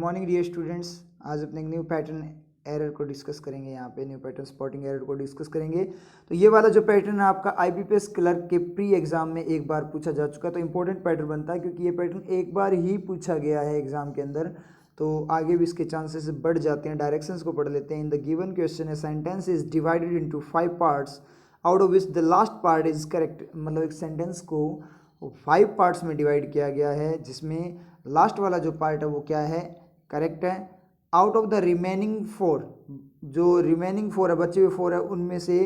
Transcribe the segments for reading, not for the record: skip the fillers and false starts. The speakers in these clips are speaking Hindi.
Morning dear students. आज अपने न्यू पैटर्न एरर को डिस्कस करेंगे। यहाँ पे न्यू पैटर्न स्पॉटिंग एरर को डिस्कस करेंगे। तो ये वाला जो पैटर्न है आपका आईबीपीएस क्लर्क के प्री एग्जाम में एक बार पूछा जा चुका है, तो इंपॉर्टेंट पैटर्न बनता है क्योंकि ये पैटर्न एक बार ही पूछा गया है एग्जाम के अंदर, तो आगे भी इसके चांसेस बढ़ जाते हैं। डायरेक्शंस को पढ़ लेते हैं। In the given question a sentence is divided into 5 parts out of which the last part is correct. मतलब एक सेंटेंस को 5 पार्ट्स में डिवाइड किया गया है जिसमें लास्ट वाला जो पार्ट है वो क्या है, करेक्ट है। आउट ऑफ द रिमेनिंग 4, जो रिमेनिंग 4 है, बचे हुए 4 है, उनमें से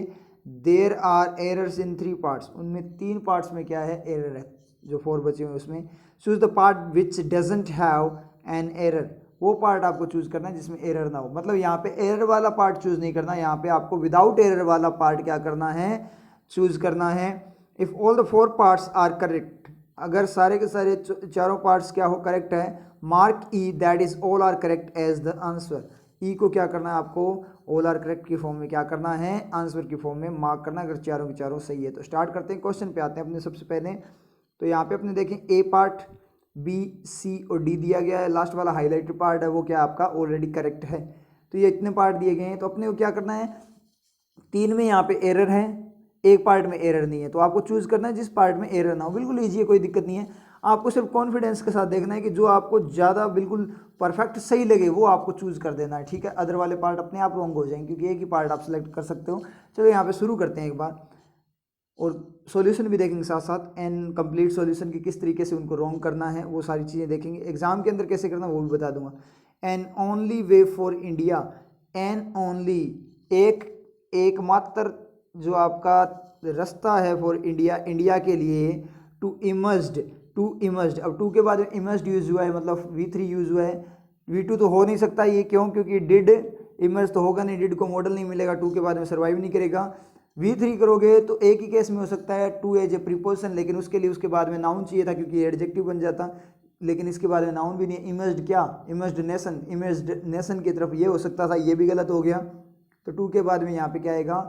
there are errors in 3 parts. उनमें 3 पार्ट्स में क्या है, एरर है। जो 4 बचे हुए उसमें choose the part which doesn't have an error. वो पार्ट आपको चूज करना है जिसमें एरर ना हो। मतलब यहाँ पे एरर वाला पार्ट चूज नहीं करना, यहाँ पे आपको विदाउट एरर वाला पार्ट क्या करना है, चूज करना है। If all the 4 parts are correct, अगर सारे के सारे चारों पार्ट्स क्या हो, करेक्ट है, mark E that is all are correct as the answer. E को क्या करना है आपको, ऑल आर करेक्ट की फॉर्म में क्या करना है, आंसर की फॉर्म में मार्क करना अगर चारों के चारों सही है। तो स्टार्ट करते हैं, क्वेश्चन पे आते हैं अपने। सबसे पहले तो यहाँ पे अपने देखें ए पार्ट, बी, सी और डी दिया गया है। लास्ट वाला हाईलाइटेड पार्ट है वो क्या आपका ऑलरेडी करेक्ट है। तो ये इतने पार्ट दिए गए हैं, तो अपने को क्या करना है, 3 में यहाँ पे एरर है, एक पार्ट में एरर नहीं है, तो आपको चूज करना है जिस पार्ट में एरर ना हो। बिल्कुल ईजी है, कोई दिक्कत नहीं है। आपको सिर्फ कॉन्फिडेंस के साथ देखना है कि जो आपको ज़्यादा बिल्कुल परफेक्ट सही लगे वो आपको चूज कर देना है, ठीक है। अदर वाले पार्ट अपने आप रॉन्ग हो जाएंगे क्योंकि एक ही पार्ट आप सेलेक्ट कर सकते हो। चलो यहाँ पे शुरू करते हैं एक बार, और सॉल्यूशन भी देखेंगे साथ साथ। एन कंप्लीट सॉल्यूशन की किस तरीके से उनको रॉन्ग करना है वो सारी चीज़ें देखेंगे। एग्जाम के अंदर कैसे करना वो भी बता दूंगा। An only way for India, an only एकमात्र जो आपका रास्ता है फॉर इंडिया, इंडिया के लिए, टू इमर्ज्ड, अब टू के बाद में इमर्ज्ड यूज हुआ है, मतलब V3 यूज हुआ है। V2 तो हो नहीं सकता, ये क्यों, क्योंकि डिड, इमर्ज तो होगा नहीं, डिड को मॉडल नहीं मिलेगा, टू के बाद में सर्वाइव नहीं करेगा। V3 करोगे तो एक ही केस में हो सकता है, टू एज ए प्रीपोजिशन, लेकिन उसके लिए उसके बाद में नाउन चाहिए था क्योंकि एडजेक्टिव बन जाता, लेकिन इसके बाद में नाउन भी नहीं। इमर्ज्ड क्या, इमर्ज्ड नेशन, इमर्ज्ड नेशन की तरफ ये हो सकता था, ये भी गलत हो गया। तो टू के बाद में यहाँ पे क्या आएगा,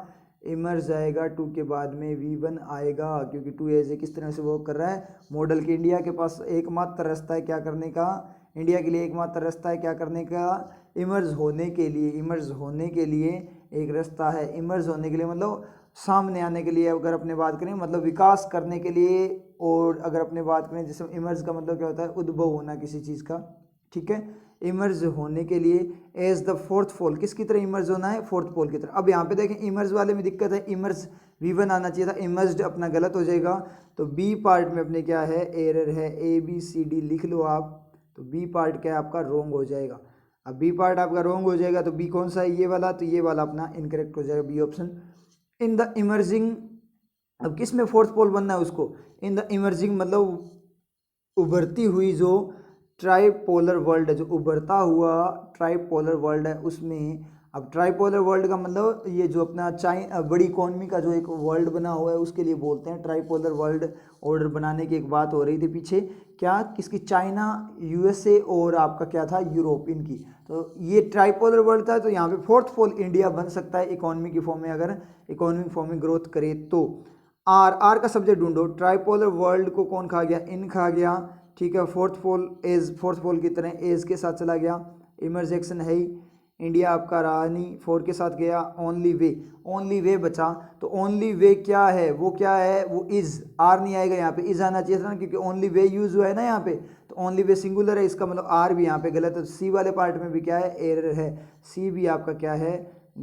इमर्ज आएगा। टू के बाद में V1 आएगा क्योंकि टू एज ए किस तरह से वर्क कर रहा है, मॉडल के इंडिया के पास एकमात्र रास्ता है क्या करने का, इंडिया के लिए एकमात्र रास्ता है क्या करने का, इमर्ज होने के लिए। इमर्ज होने के लिए एक रास्ता है, इमर्ज होने के लिए मतलब सामने आने के लिए। अगर अपने बात करें मतलब विकास करने के लिए, और अगर अपने बात करें जैसे इमर्ज का मतलब क्या होता है, उद्भव होना किसी चीज़ का, ठीक है। इमर्ज होने के लिए एज द फोर्थ पोल, किसकी तरह इमर्ज होना है, फोर्थ पोल की तरह। अब यहाँ पे देखें इमर्ज वाले में दिक्कत है, इमर्ज V1 आना चाहिए था, इमर्ज्ड अपना गलत हो जाएगा। तो बी पार्ट में अपने क्या है, एरर है, ABCD लिख लो आप। तो बी पार्ट क्या है आपका, रॉन्ग हो जाएगा। अब बी पार्ट आपका रॉन्ग हो जाएगा तो बी कौन सा है, ये वाला, तो ये वाला अपना इनकरेक्ट हो जाएगा, B option. In the emerging, अब किस में फोर्थ पोल बनना है उसको, इन द इमर्जिंग मतलब उभरती हुई जो ट्राइपोलर वर्ल्ड है, जो उभरता हुआ ट्राइपोलर वर्ल्ड है उसमें। अब ट्राइपोलर वर्ल्ड का मतलब ये जो अपना बड़ी इकोनॉमी का जो एक वर्ल्ड बना हुआ है उसके लिए बोलते हैं ट्राइपोलर वर्ल्ड ऑर्डर बनाने की एक बात हो रही थी पीछे, क्या, किसकी, चाइना, USA और आपका क्या था, यूरोप, इनकी। तो ये ट्राइपोलर वर्ल्ड था, तो यहाँ पे फोर्थ पोल इंडिया बन सकता है इकोनॉमी की फॉर्म में, अगर इकोनॉमिक फॉर्म में ग्रोथ करे तो। आर का सब्जेक्ट ढूंढो, ट्राइपोलर वर्ल्ड को कौन खा गया, इन खा गया, ठीक है। फोर्थ पोल एज, फोर्थ पोल की तरह एज के साथ चला गया, इमर्जेक्शन है ही, इंडिया आपका रहा नहीं, 4 के साथ गया, ओनली वे बचा। तो ओनली वे क्या है, वो क्या है, वो इज, आर नहीं आएगा यहाँ पे, इज आना चाहिए था ना क्योंकि ओनली वे यूज हुआ है ना यहाँ पे। तो ओनली वे सिंगुलर है, इसका मतलब आर भी यहाँ पे गलत है। तो सी वाले पार्ट में भी क्या है, एरर है, सी भी आपका क्या है,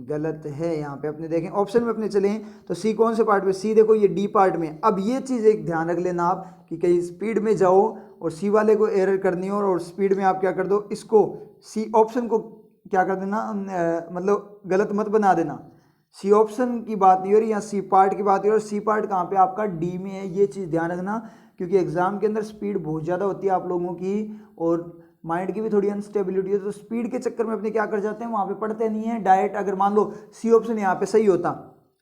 गलत है। यहाँ पे अपने देखें ऑप्शन में अपने चलें तो सी कौन से पार्ट में, सी देखो ये डी पार्ट में। अब ये चीज़ एक ध्यान रख लेना आप कि कहीं स्पीड में जाओ और सी वाले को एरर करनी हो और स्पीड में आप क्या कर दो, इसको सी ऑप्शन को क्या कर देना, मतलब गलत मत बना देना। सी ऑप्शन की बात नहीं हो रही, यहाँ सी पार्ट की बात हो रही है, और सी पार्ट कहाँ पे आपका, डी में है। ये चीज़ ध्यान रखना क्योंकि एग्जाम के अंदर स्पीड बहुत ज़्यादा होती है आप लोगों की, और माइंड की भी थोड़ी अनस्टेबिलिटी है। तो स्पीड के चक्कर में अपने क्या कर जाते हैं, वहाँ पे पढ़ते नहीं है डायरेक्ट। अगर मान लो सी ऑप्शन यहाँ पे सही होता,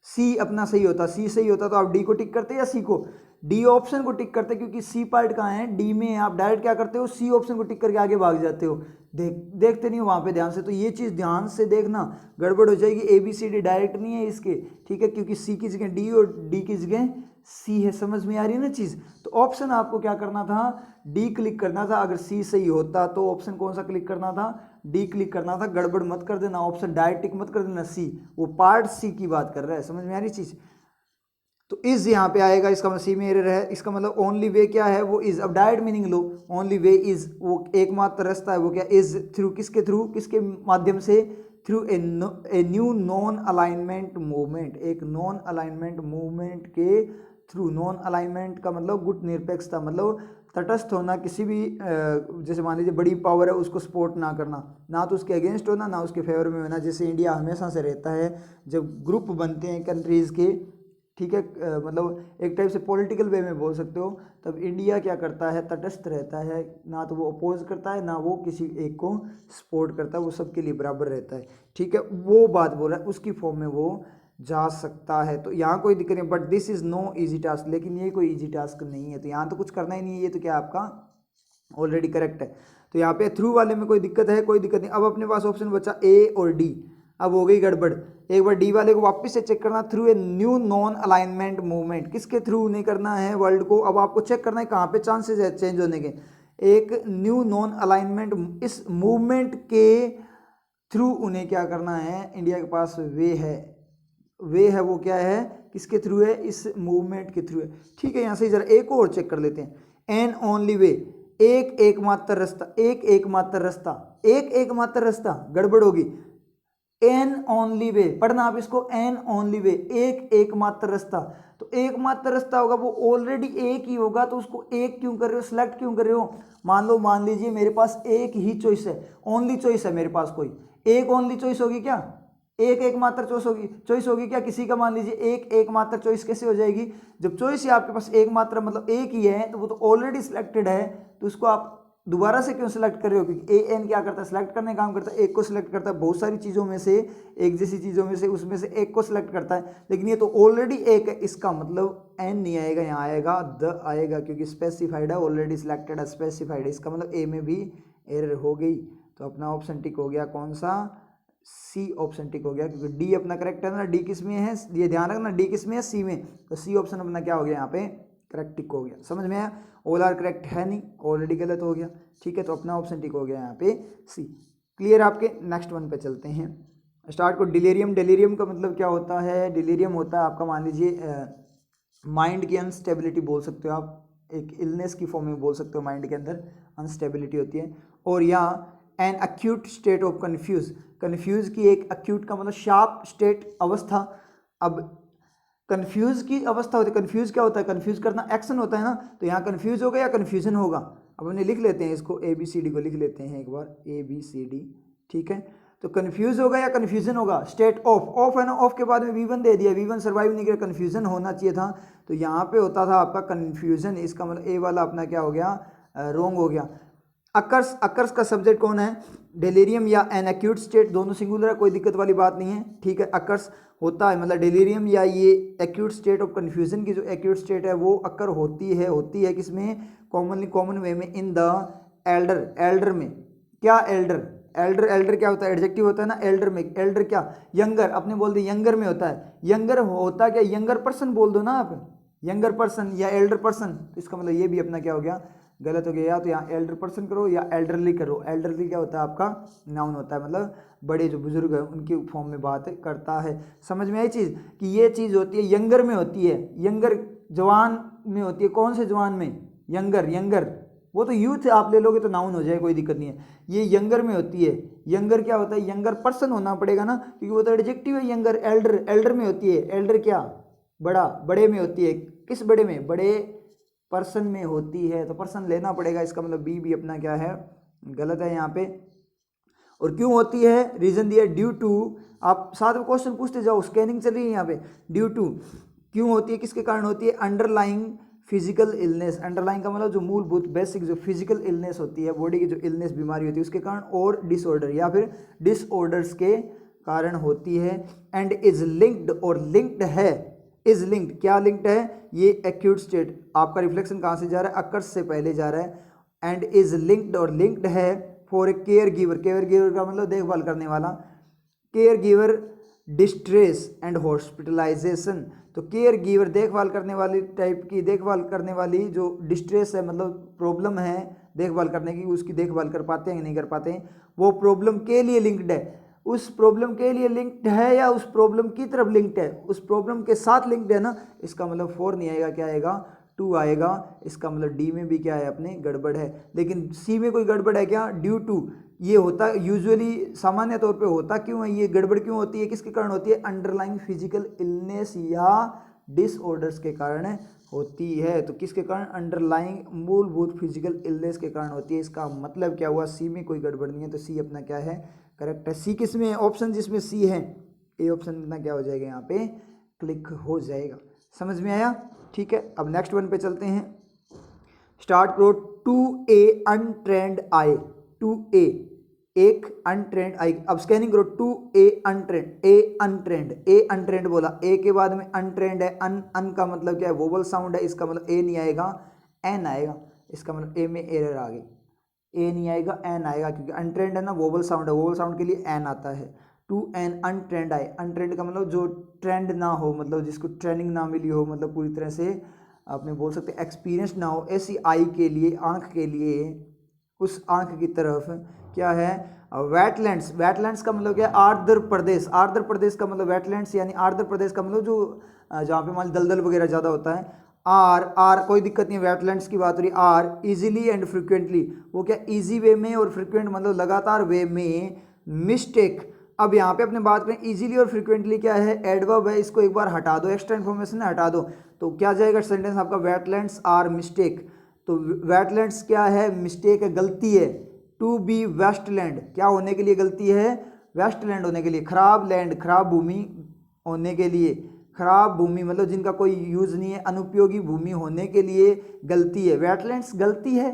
सी अपना सही होता, सी सही होता तो आप डी को टिक करते या सी को, डी ऑप्शन को टिक करते, क्योंकि सी पार्ट कहाँ है, डी में है। आप डायरेक्ट क्या करते हो, सी ऑप्शन को टिक करके आगे भाग जाते हो, देखते नहीं हो वहाँ पे ध्यान से। तो ये चीज़ ध्यान से देखना, गड़बड़ हो जाएगी। ABCD डायरेक्ट नहीं है इसके, ठीक है, क्योंकि सी की जगह डी और डी की जगह सी है। समझ में आ रही है ना चीज़। तो ऑप्शन आपको क्या करना था, डी क्लिक करना था। अगर सी सही होता तो ऑप्शन कौन सा क्लिक करना था, डी क्लिक करना था। गड़बड़ मत कर देना, ऑप्शन डायरेक्ट टिक मत कर देना सी, वो पार्ट सी की बात कर रहा है। समझ में आ रही चीज़। तो इज यहाँ पे आएगा, इसका मतलब सी में एरर है। इसका मतलब ओनली वे क्या है, वो इज। अब direct meaning low, only way is, वो एकमात्र रास्ता है, वो क्या, इज थ्रू, किसके थ्रू, किसके माध्यम से, through a new non alignment movement, एक नॉन अलाइनमेंट मूवमेंट के थ्रू। नॉन अलाइनमेंट का मतलब गुट निरपेक्षता, मतलब तटस्थ होना, किसी भी जैसे मान लीजिए बड़ी पावर है उसको सपोर्ट ना करना, ना तो उसके अगेंस्ट होना ना उसके फेवर में होना, जैसे इंडिया हमेशा से रहता है। जब ग्रुप बनते हैं कंट्रीज़ के, ठीक है, मतलब एक टाइप से पॉलिटिकल वे में बोल सकते हो, तब इंडिया क्या करता है, तटस्थ रहता है, ना तो वो अपोज करता है ना वो किसी एक को सपोर्ट करता है, वो सबके लिए बराबर रहता है। ठीक है, वो बात बोल रहा है, उसकी फॉर्म में वो जा सकता है। तो यहाँ कोई दिक्कत नहीं, but this is no easy task, लेकिन ये कोई इजी टास्क नहीं है। तो यहाँ तो कुछ करना ही नहीं है, ये तो क्या आपका ऑलरेडी करेक्ट है। तो यहाँ पे थ्रू वाले में कोई दिक्कत है, कोई दिक्कत नहीं। अब अपने पास ऑप्शन बचा ए और डी, अब हो गई गड़बड़। एक बार डी वाले को वापस से चेक करना, through a new non alignment movement, किसके थ्रू नहीं करना है वर्ल्ड को। अब आपको चेक करना है कहाँ पे चांसेस है चेंज होने के। एक न्यू नॉन अलाइनमेंट, इस मूवमेंट के थ्रू उन्हें क्या करना है, इंडिया के पास वे है, वे है वो क्या है, किसके थ्रू है, इस मूवमेंट के थ्रू है। ठीक है, यहाँ से जरा एक और चेक कर लेते हैं। एन ओनली वे, एक एकमात्र रास्ता, एक एकमात्र रास्ता, एक एकमात्र रास्ता, गड़बड़ होगी। एन ओनली वे पढ़ना आप इसको, एन ओनली वे, एक एकमात्र रास्ता। तो एकमात्र रास्ता होगा वो ऑलरेडी एक ही होगा, तो उसको एक क्यों कर रहे हो, सिलेक्ट क्यों कर रहे हो। मान लीजिए मेरे पास एक ही चॉइस है, ओनली चॉइस है मेरे पास, कोई एक ओनली चॉइस होगी क्या, एक एकमात्र चॉइस होगी क्या किसी का। मान लीजिए एक एकमात्र चॉइस कैसे हो जाएगी, जब चॉइस ही आपके पास एकमात्र मतलब एक ही है, तो वो तो ऑलरेडी सिलेक्टेड है, तो उसको आप दोबारा से क्यों सिलेक्ट कर रहे हो, क्योंकि ए एन क्या करता है, सिलेक्ट करने का काम करता है, एक को सिलेक्ट करता है बहुत सारी चीज़ों में से, एक जैसी चीज़ों में से, उसमें से एक को सिलेक्ट करता है। लेकिन ये तो ऑलरेडी एक है, इसका मतलब एन नहीं आएगा, यहाँ आएगा द आएगा, क्योंकि स्पेसिफाइड है, ऑलरेडी सिलेक्टेड है, स्पेसिफाइड है। इसका मतलब ए में भी एरर हो गई। तो अपना ऑप्शन टिक हो गया, कौन सा, सी ऑप्शन टिक हो गया, क्योंकि डी अपना करेक्ट है ना। डी किस में है, ये ध्यान रखना, डी किस में है, सी में। तो सी ऑप्शन अपना क्या हो गया, यहाँ पे करेक्ट टिक हो गया। समझ में आया, ऑल आर करेक्ट है नहीं, ऑलरेडी गलत हो गया। ठीक है, तो अपना ऑप्शन टिक हो गया यहाँ पे सी। क्लियर आपके, नेक्स्ट वन पे चलते हैं। स्टार्ट को डिलीरियम। डिलीरियम का मतलब क्या होता है, डिलीरियम होता है आपका, मान लीजिए माइंड की अनस्टेबिलिटी बोल सकते हो आप, एक इलनेस की फॉर्म में बोल सकते हो, माइंड के अंदर अनस्टेबिलिटी होती है। और यहाँ an acute state of confuse, confuse की एक अक्यूट का मतलब शार्प स्टेट, अवस्था। अब कन्फ्यूज की अवस्था होती है, कन्फ्यूज क्या होता है, कन्फ्यूज करना एक्शन होता है ना, तो यहाँ कन्फ्यूज होगा या कन्फ्यूजन होगा। अब हमने लिख लेते हैं इसको, ए बी सी डी को लिख लेते हैं एक बार, ए बी सी डी। ठीक है, तो कन्फ्यूज होगा या कन्फ्यूजन होगा, स्टेट ऑफ, ऑफ है ना, ऑफ के बाद में वी वन दे दिया, वी वन सर्वाइव नहीं किया, कन्फ्यूजन होना चाहिए था, तो यहाँ पे होता था आपका कन्फ्यूजन। इसका मतलब ए वाला अपना क्या हो गया, रॉन्ग हो गया। अकर्स, अकर्स का सब्जेक्ट कौन है, डिलीरियम या एन एक्यूट स्टेट, दोनों सिंगुलर है, कोई दिक्कत वाली बात नहीं है। ठीक है, अकर्स होता है, मतलब डिलीरियम या ये एक्यूट स्टेट ऑफ कन्फ्यूजन की जो एक्यूट स्टेट है वो अकर होती है किसमें, कॉमनली, कॉमन वे में, इन द एल्डर, एल्डर में। क्या एल्डर, एल्डर, एल्डर क्या होता है, एडजेक्टिव होता है ना एल्डर में। एल्डर क्या, यंगर, अपने बोल दिए यंगर में होता है। यंगर होता क्या, यंगर पर्सन बोल दो ना आप, यंगर पर्सन या एल्डर पर्सन, तो इसका मतलब ये भी अपना क्या हो गया, गलत हो गया। या तो यहाँ एल्डर पर्सन करो या एल्डरली करो। एल्डरली क्या होता है आपका, नाउन होता है, मतलब बड़े जो बुजुर्ग हैं उनके फॉर्म में बात करता है। समझ में आई चीज़, कि ये चीज़ होती है यंगर में होती है, यंगर जवान में होती है। कौन से जवान में, यंगर, यंगर वो तो यूथ आप ले लोगे तो नाउन हो जाए, कोई दिक्कत नहीं है। ये यंगर में होती है। यंगर क्या होता है, यंगर पर्सन होना पड़ेगा ना, क्योंकि वो तो एडजेक्टिव है यंगर। एल्डर, एल्डर में होती है, एल्डर क्या, बड़ा, बड़े में होती है। किस बड़े में, बड़े पर्सन में होती है, तो पर्सन लेना पड़ेगा। इसका मतलब बी भी अपना क्या है, गलत है यहाँ पे। और क्यों होती है, रीजन दिया ड्यू टू, आप साथ में क्वेश्चन पूछते जाओ, स्कैनिंग चल रही है यहाँ पे। ड्यू टू क्यों होती है, किसके कारण होती है, अंडरलाइंग फिजिकल इलनेस। अंडरलाइंग का मतलब जो मूलभूत बेसिक जो फिजिकल इलनेस होती है, बॉडी की जो इलनेस बीमारी होती है उसके कारण, और डिसऑर्डर या फिर डिसऑर्डर्स के कारण होती है। एंड इज लिंक्ड, और लिंक्ड है, इज लिंक्ड, क्या लिंक्ड है, ये एक्यूट स्टेट, आपका रिफ्लेक्शन कहाँ से जा रहा है, अकर्स से पहले जा रहा है। एंड इज लिंक्ड, और लिंक्ड है for a care giver. Care giver का मतलब देखभाल करने वाला, care giver distress and hospitalisation. तो केयर गिवर देखभाल करने वाली टाइप की, देखभाल करने वाली जो डिस्ट्रेस है मतलब प्रॉब्लम है देखभाल करने की, उसकी देखभाल कर पाते हैं नहीं कर पाते हैं, वो प्रॉब्लम के लिए लिंक्ड है, उस प्रॉब्लम के लिए लिंक्ड है या उस प्रॉब्लम की तरफ लिंक्ड है, उस प्रॉब्लम के साथ लिंक्ड है ना, इसका मतलब 4 नहीं आएगा, क्या आएगा 2 आएगा। इसका मतलब डी में भी क्या है अपने गड़बड़ है, लेकिन सी में कोई गड़बड़ है क्या, ड्यू टू। ये होता यूजुअली सामान्य तौर पे होता क्यों है, ये गड़बड़ क्यों होती है, किसके कारण होती है, अंडरलाइंग फिजिकल इलनेस या डिसऑर्डर्स के कारण होती है। तो किसके कारण, अंडरलाइंग मूलभूत फिजिकल इलनेस के कारण होती है। इसका मतलब क्या हुआ, सी में कोई गड़बड़ नहीं है, तो सी अपना क्या है, करेक्ट है। सी किस में है, ऑप्शन जिसमें सी है, ए ऑप्शन अपना क्या हो जाएगा, यहाँ पे क्लिक हो जाएगा। समझ में आया, ठीक है। अब नेक्स्ट वन पे चलते हैं। स्टार्ट करो, to a untrained eye, to a एक अनट्रेंड आई। अब स्कैनिंग करो, to a untrained, a untrained, a untrained बोला, ए के बाद में अनट्रेंड है, अन का मतलब क्या है, वोवल साउंड है, इसका मतलब ए नहीं आएगा एन आएगा, इसका मतलब ए में एरर आ गई, ए नहीं आएगा एन आएगा, क्योंकि अनट्रेंड है ना, वोवल साउंड है, वोवल साउंड के लिए एन आता है। To an untrained I, untrained का मतलब जो ट्रेंड ना हो, मतलब जिसको ट्रेनिंग ना मिली हो, मतलब पूरी तरह से आपने बोल सकते एक्सपीरियंस ना हो, ऐसी आई के लिए, आंख के लिए, उस आंख की तरफ क्या है, वेटलैंड्स। वेटलैंड्स का मतलब क्या है, आर्द्र प्रदेश, आर्द्र प्रदेश का मतलब वेटलैंड्स, यानी आर्द्र प्रदेश का मतलब जो जहाँ पे मान दलदल वगैरह ज़्यादा होता है। आर कोई दिक्कत नहीं, वेटलैंड्स की बात हो रही, आर इजीली एंड फ्रिक्वेंटली, वो क्या इजी वे में और फ्रिक्वेंट मतलब लगातार वे में मिस्टेक। अब यहाँ पे अपने बात करें इजीली और फ्रिक्वेंटली क्या है, एडवर्ब है, इसको एक बार हटा दो, एक्स्ट्रा इन्फॉर्मेशन हटा दो, तो क्या जाएगा सेंटेंस आपका, वेटलैंड्स आर मिस्टेक। तो वेटलैंड्स क्या है, मिस्टेक है, गलती है। टू बी वेस्टलैंड, क्या होने के लिए गलती है, वेस्टलैंड होने के लिए, खराब लैंड, खराब भूमि होने के लिए, खराब भूमि मतलब जिनका कोई यूज़ नहीं है, अनुपयोगी भूमि होने के लिए गलती है। वेटलैंड्स गलती है,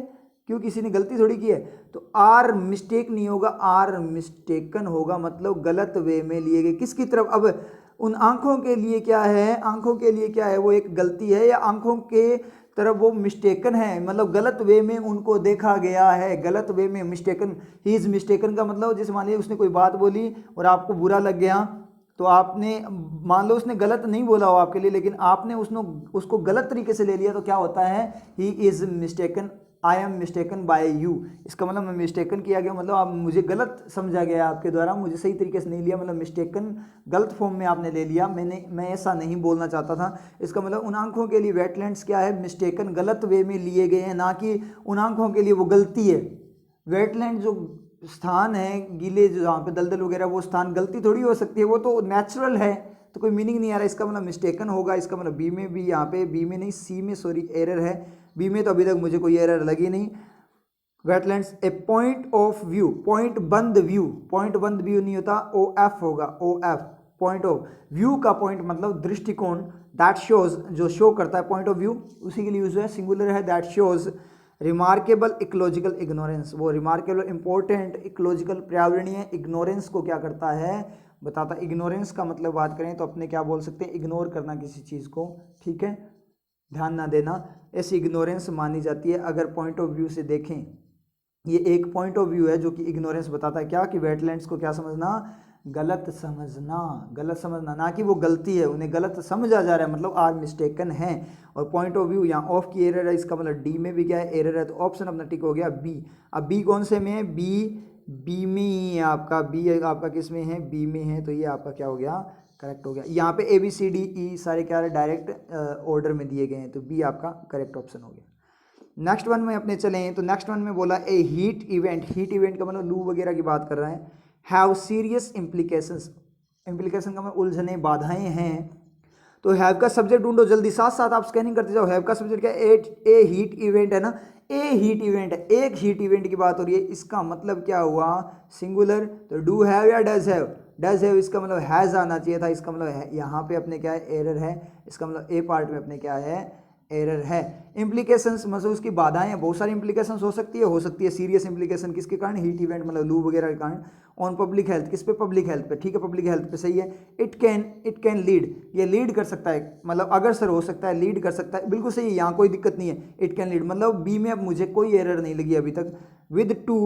क्यों, किसी ने गलती थोड़ी की है। तो आर मिस्टेक नहीं होगा, आर मिस्टेकन होगा, मतलब गलत वे में लिए गए, किसकी तरफ। अब उन आंखों के लिए क्या है, आंखों के लिए क्या है, वो एक गलती है, या आंखों के तरफ वो मिस्टेकन है, मतलब गलत वे में उनको देखा गया है, गलत वे में मिस्टेकन। ही इज मिस्टेकन का मतलब जैसे मान लीजिए उसने कोई बात बोली और आपको बुरा लग गया, तो आपने मान लो उसने गलत नहीं बोला हो आपके लिए, लेकिन आपने उसको गलत तरीके से ले लिया, तो क्या होता है, he is mistaken, I am mistaken by you. इसका मतलब मैं मिस्टेकन किया गया, मतलब आप मुझे गलत समझा गया आपके द्वारा, मुझे सही तरीके से नहीं लिया, मतलब मिस्टेकन गलत फॉर्म में आपने ले लिया, मैं ऐसा नहीं बोलना चाहता था। इसका मतलब उन आंखों के लिए वेटलैंड्स क्या है, मिस्टेकन गलत वे में लिए गए हैं, ना कि उन आंखों के लिए वो गलती है। वेटलैंड जो स्थान है गीले, जो जहाँ पे दलदल वगैरह, वो स्थान गलती थोड़ी हो सकती है, वो तो नेचुरल है, तो कोई मीनिंग नहीं आ रहा, इसका मतलब मिस्टेकन होगा। इसका मतलब बी में भी, यहाँ पे बी में नहीं सी में सॉरी एरर है, बी में तो अभी तक मुझे कोई एरर लगी नहीं। Wetlands a point of view, point बंद व्यू, पॉइंट बंद व्यू नहीं होता, ओ एफ होगा, O F, point of view का पॉइंट मतलब दृष्टिकोण, दैट शोज जो शो करता है, पॉइंट ऑफ व्यू उसी के लिए यूज है, सिंगुलर है, that shows remarkable ecological ignorance, वो रिमार्केबल इंपॉर्टेंट इकोलॉजिकल पर्यावरणीय इग्नोरेंस को क्या करता है, बताता। इग्नोरेंस का मतलब बात करें तो अपने क्या बोल सकते हैं, इग्नोर करना किसी चीज़ को, ठीक है, ध्यान ना देना, ऐसी इग्नोरेंस मानी जाती है। अगर पॉइंट ऑफ व्यू से देखें, ये एक पॉइंट ऑफ व्यू है जो कि इग्नोरेंस बताता है, क्या कि वेटलैंड्स को क्या समझना, गलत समझना, गलत समझना, ना कि वो गलती है, उन्हें गलत समझा जा रहा है, मतलब आर मिस्टेकन है। और पॉइंट ऑफ व्यू यहाँ ऑफ की एरर है, इसका मतलब डी में भी क्या है, एरर है, तो ऑप्शन अपना टिक हो गया बी। अब बी कौन से में है, बी में ही है आपका, बी आपका किस में है, बी में है, तो ये आपका क्या हो गया, करेक्ट हो गया। यहाँ पे A B C D E सारे क्या है, डायरेक्ट ऑर्डर में दिए गए हैं, तो बी आपका करेक्ट ऑप्शन हो गया। नेक्स्ट वन में अपने चलें तो नेक्स्ट वन में बोला ए हीट इवेंट, हीट इवेंट का मतलब लू वगैरह की बात कर रहा है, हैव सीरियस इम्प्लीकेशंस, इम्प्लीकेशन का मतलब उलझने, बाधाएं हैं। तो हैव का सब्जेक्ट ढूंढो जल्दी, साथ साथ आप स्कैनिंग करते जाओ। हैव का सब्जेक्ट क्या है, ए हीट इवेंट है ना, ए हीट इवेंट है, एक हीट इवेंट की बात हो रही है, इसका मतलब क्या हुआ, सिंगुलर, तो डू हैव या डज हैव, डज हैव इसका मतलब हैज़ आना चाहिए था, इसका मतलब यहाँ पे अपने क्या है, एरर है, इसका मतलब ए पार्ट में अपने क्या है, एरर है। इम्प्लीकेशंस मतलब उसकी बाधाएं हैं, बहुत सारी इम्प्लीकेशंस हो सकती है सीरियस इम्प्लीकेशन किसके कारण, हीट इवेंट मतलब लू वगैरह के कारण, ऑन पब्लिक हेल्थ, किस पे, पब्लिक हेल्थ पे, ठीक है, पब्लिक हेल्थ पे सही है। इट कैन लीड, ये लीड कर सकता है, मतलब अगर सर हो सकता है, लीड कर सकता है, बिल्कुल सही है, यहाँ कोई दिक्कत नहीं है, इट कैन लीड, मतलब बी में अब मुझे कोई एरर नहीं लगी अभी तक। With two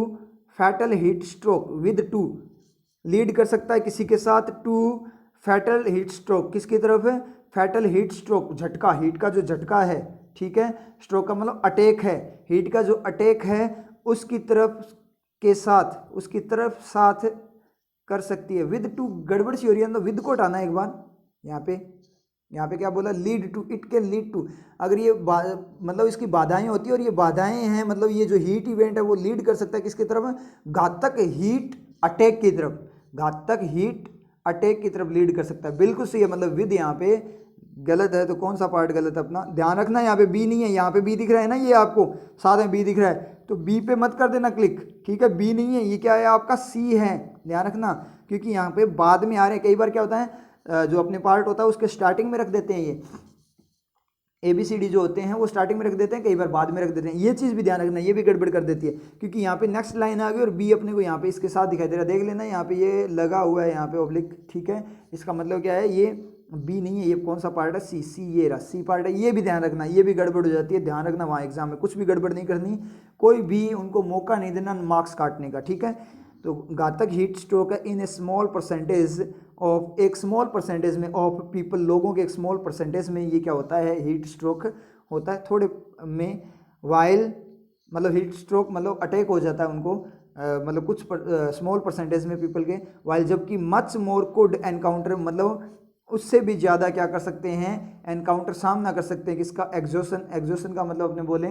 fatal heat stroke, with two lead कर सकता है किसी के साथ, टू फैटल हीट स्ट्रोक किसकी तरफ है? फैटल हीट स्ट्रोक, झटका, हीट का जो झटका है, ठीक है, स्ट्रोक का मतलब अटैक है, हीट का जो अटैक है उसकी तरफ के साथ, उसकी तरफ साथ कर सकती है। विद टू गड़बड़ सी हो रही है, तो विद को हटाना एक बार। यहाँ पे क्या बोला? Lead to, it can lead to. अगर ये मतलब इसकी बाधाएं होती है और ये बाधाएं हैं, मतलब ये जो हीट इवेंट है वो लीड कर सकता है किसकी तरफ? घातक हीट अटैक की तरफ, घातक हीट अटैक की तरफ लीड कर सकता है। बिल्कुल सही है, मतलब विद यहाँ पे गलत है, तो कौन सा पार्ट गलत है अपना? ध्यान रखना, यहाँ पे बी नहीं है, यहाँ पे बी दिख रहा है ना, ये आपको साथ में बी दिख रहा है, तो बी पे मत कर देना क्लिक, ठीक है? बी नहीं है, ये क्या है आपका? सी है, ध्यान रखना, क्योंकि यहाँ पे बाद में आ रहे हैं। कई बार क्या होता है, जो अपने पार्ट होता है उसके स्टार्टिंग में रख देते हैं, ये ABCD जो होते हैं वो स्टार्टिंग में रख देते हैं, कई बार बाद में रख देते हैं। ये चीज़ भी ध्यान रखना, ये भी गड़बड़ कर देती है, क्योंकि यहाँ पे नेक्स्ट लाइन आ गई और बी अपने को यहाँ पे इसके साथ दिखाई दे रहा है। देख लेना, यहाँ पे ये लगा हुआ है, यहाँ पे ऑब्लिक, ठीक है? इसका मतलब क्या है? ये बी नहीं है, ये कौन सा पार्ट है? सी, सी ये रहा, सी पार्ट है। ये भी ध्यान रखना, ये भी गड़बड़ हो जाती है, ध्यान रखना। वहाँ एग्जाम में कुछ भी गड़बड़ नहीं करनी, कोई भी उनको मौका नहीं देना मार्क्स काटने का, ठीक है? तो घातक हीट स्ट्रोक है इन ए स्मॉल परसेंटेज ऑफ, एक स्मॉल परसेंटेज में ऑफ पीपल, लोगों के एक स्मॉल परसेंटेज में ये क्या होता है? हीट स्ट्रोक होता है, थोड़े में। वाइल मतलब हीट स्ट्रोक मतलब अटैक हो जाता है उनको, मतलब कुछ स्मॉल परसेंटेज में पीपल के। वाइल जबकि मच मोर कुड एनकाउंटर, मतलब उससे भी ज़्यादा क्या कर सकते हैं? एनकाउंटर, सामना कर सकते हैं किसका? एग्जॉशन। एग्जॉशन का मतलब अपने बोले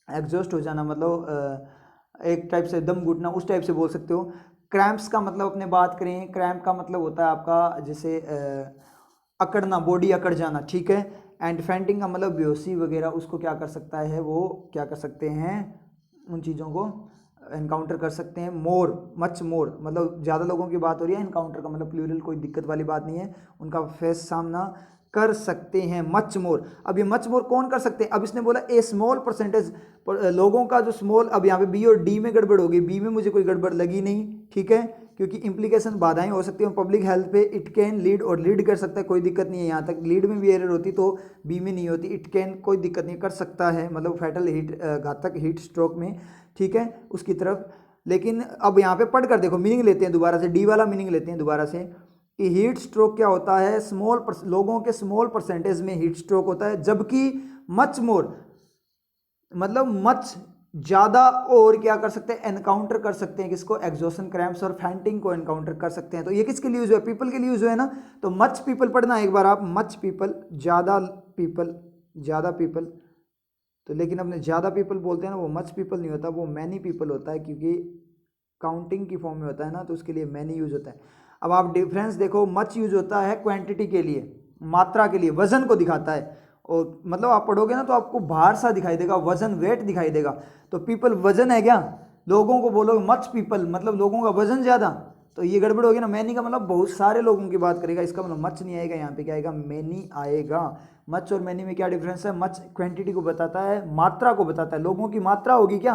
एग्जॉस्ट हो जाना, मतलब एक टाइप से दम घुटना, उस टाइप से बोल सकते हो। क्रैम्प्स का मतलब अपने बात करें, क्रैम्प का मतलब होता है आपका जैसे अकड़ना, बॉडी अकड़ जाना, ठीक है? एंड फेंटिंग का मतलब बेहोशी वगैरह, उसको क्या कर सकता है? वो क्या कर सकते हैं? उन चीज़ों को एनकाउंटर कर सकते हैं। मोर, मच मोर मतलब ज़्यादा लोगों की बात हो रही है, एनकाउंटर का मतलब प्लूरल, कोई दिक्कत वाली बात नहीं है, उनका फेस सामना कर सकते हैं। मच मोर, अब ये मच मोर कौन कर सकते हैं? अब इसने बोला ए स्मॉल परसेंटेज लोगों का जो स्मॉल, अब यहाँ पे बी और डी में गड़बड़ होगी, बी में मुझे कोई गड़बड़ लगी नहीं, ठीक है? क्योंकि इंप्लीकेशन, बाधाएं हो सकती हैं पब्लिक हेल्थ पे। इट कैन लीड, और लीड कर सकता है, कोई दिक्कत नहीं है। यहाँ तक लीड में भी एरर होती तो बी में नहीं होती। इट कैन कोई दिक्कत नहीं, कर सकता है, मतलब फैटल हीट, घातक हीट स्ट्रोक में, ठीक है? उसकी तरफ। लेकिन अब यहाँ पे पढ़ कर देखो, मीनिंग लेते हैं दोबारा से, डी वाला मीनिंग लेते हैं दोबारा से, कि हीट स्ट्रोक क्या होता है? लोगों के स्मॉल परसेंटेज में हीट स्ट्रोक होता है, जबकि मच मोर मतलब मच ज़्यादा, और क्या कर सकते हैं? एनकाउंटर कर सकते हैं किसको? एग्जॉशन, क्रैम्प्स और फैंटिंग को एनकाउंटर कर सकते हैं। तो ये किसके लिए यूज है? पीपल के लिए यूज है ना। तो मच पीपल पढ़ना एक बार आप, मच पीपल, ज़्यादा पीपल, ज़्यादा पीपल। तो लेकिन अपने ज़्यादा पीपल बोलते हैं ना, वो मच पीपल नहीं होता, वो मैनी पीपल होता है, क्योंकि काउंटिंग की फॉर्म में होता है ना, तो उसके लिए मैनी यूज होता है। अब आप डिफरेंस देखो, मच यूज होता है क्वांटिटी के लिए, मात्रा के लिए, वजन को दिखाता है, और मतलब आप पढ़ोगे ना तो आपको भार सा दिखाई देगा, वजन, वेट दिखाई देगा। तो पीपल वजन है क्या? लोगों को बोलोगे मच पीपल मतलब लोगों का वजन ज़्यादा, तो ये गड़बड़ होगी ना। मैनी का मतलब बहुत सारे लोगों की बात करेगा, इसका मतलब मच नहीं आएगा, यहाँ पे क्या आएगा? मैनी आएगा। मच और मैनी में क्या डिफरेंस है? मच क्वांटिटी को बताता है, मात्रा को बताता है। लोगों की मात्रा होगी क्या,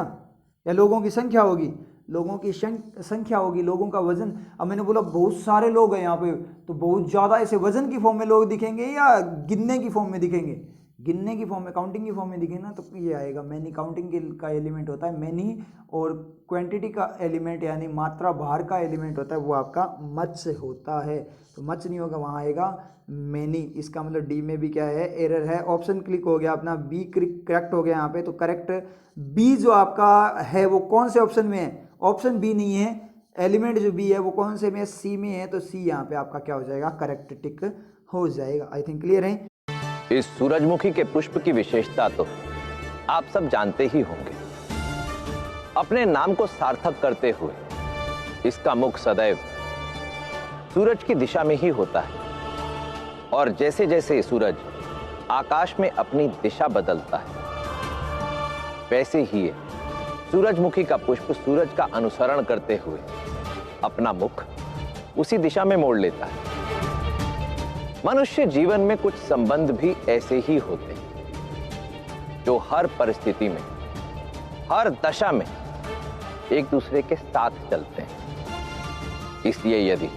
या लोगों की संख्या होगी? लोगों की संख्या होगी, लोगों का वजन। अब मैंने बोला बहुत सारे लोग हैं यहाँ पे, तो बहुत ज़्यादा ऐसे वजन की फॉर्म में लोग दिखेंगे या गिनने की फॉर्म में दिखेंगे? गिनने की फॉर्म में, काउंटिंग की फॉर्म में दिखे ना, तो ये आएगा मैनी। काउंटिंग का एलिमेंट होता है मैनी, और क्वांटिटी का एलिमेंट यानी मात्रा, भार का एलिमेंट होता है वो आपका मच होता है। तो मच नहीं होगा, वहाँ आएगा मैनी। इसका मतलब डी में भी क्या है? एरर है। ऑप्शन क्लिक हो गया अपना, बी करेक्ट हो गया यहाँ पे। तो करेक्ट बी जो आपका है वो कौन से ऑप्शन में है? ऑप्शन बी नहीं है, एलिमेंट जो बी है वो कौन से में? सी में है। तो सी यहाँ पे आपका क्या हो जाएगा? करेक्ट टिक हो जाएगा। आई थिंक क्लियर है। इस सूरजमुखी के पुष्प की विशेषता तो आप सब जानते ही होंगे। अपने नाम को सार्थक करते हुए इसका मुख सदैव सूरज की दिशा में ही होता है, और जैसे जैसे सूरज आकाश में अपनी दिशा बदलता है, वैसे ही सूरजमुखी का पुष्प सूरज का अनुसरण करते हुए अपना मुख उसी दिशा में मोड़ लेता है। मनुष्य जीवन में कुछ संबंध भी ऐसे ही होते हैं जो हर परिस्थिति में, हर दशा में एक दूसरे के साथ चलते हैं। इसलिए यदि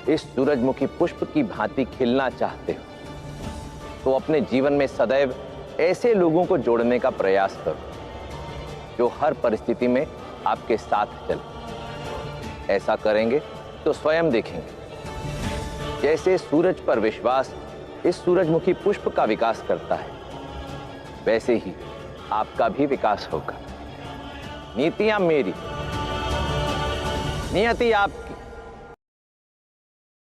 इस सूरजमुखी पुष्प की भांति खिलना चाहते हो तो अपने जीवन में सदैव ऐसे लोगों को जोड़ने का प्रयास करो जो हर परिस्थिति में आपके साथ चले। ऐसा करेंगे तो स्वयं देखेंगे जैसे सूरज पर विश्वास इस सूरजमुखी पुष्प का विकास करता है, वैसे ही आपका भी विकास होगा। नीतियां मेरी, नियति आपकी,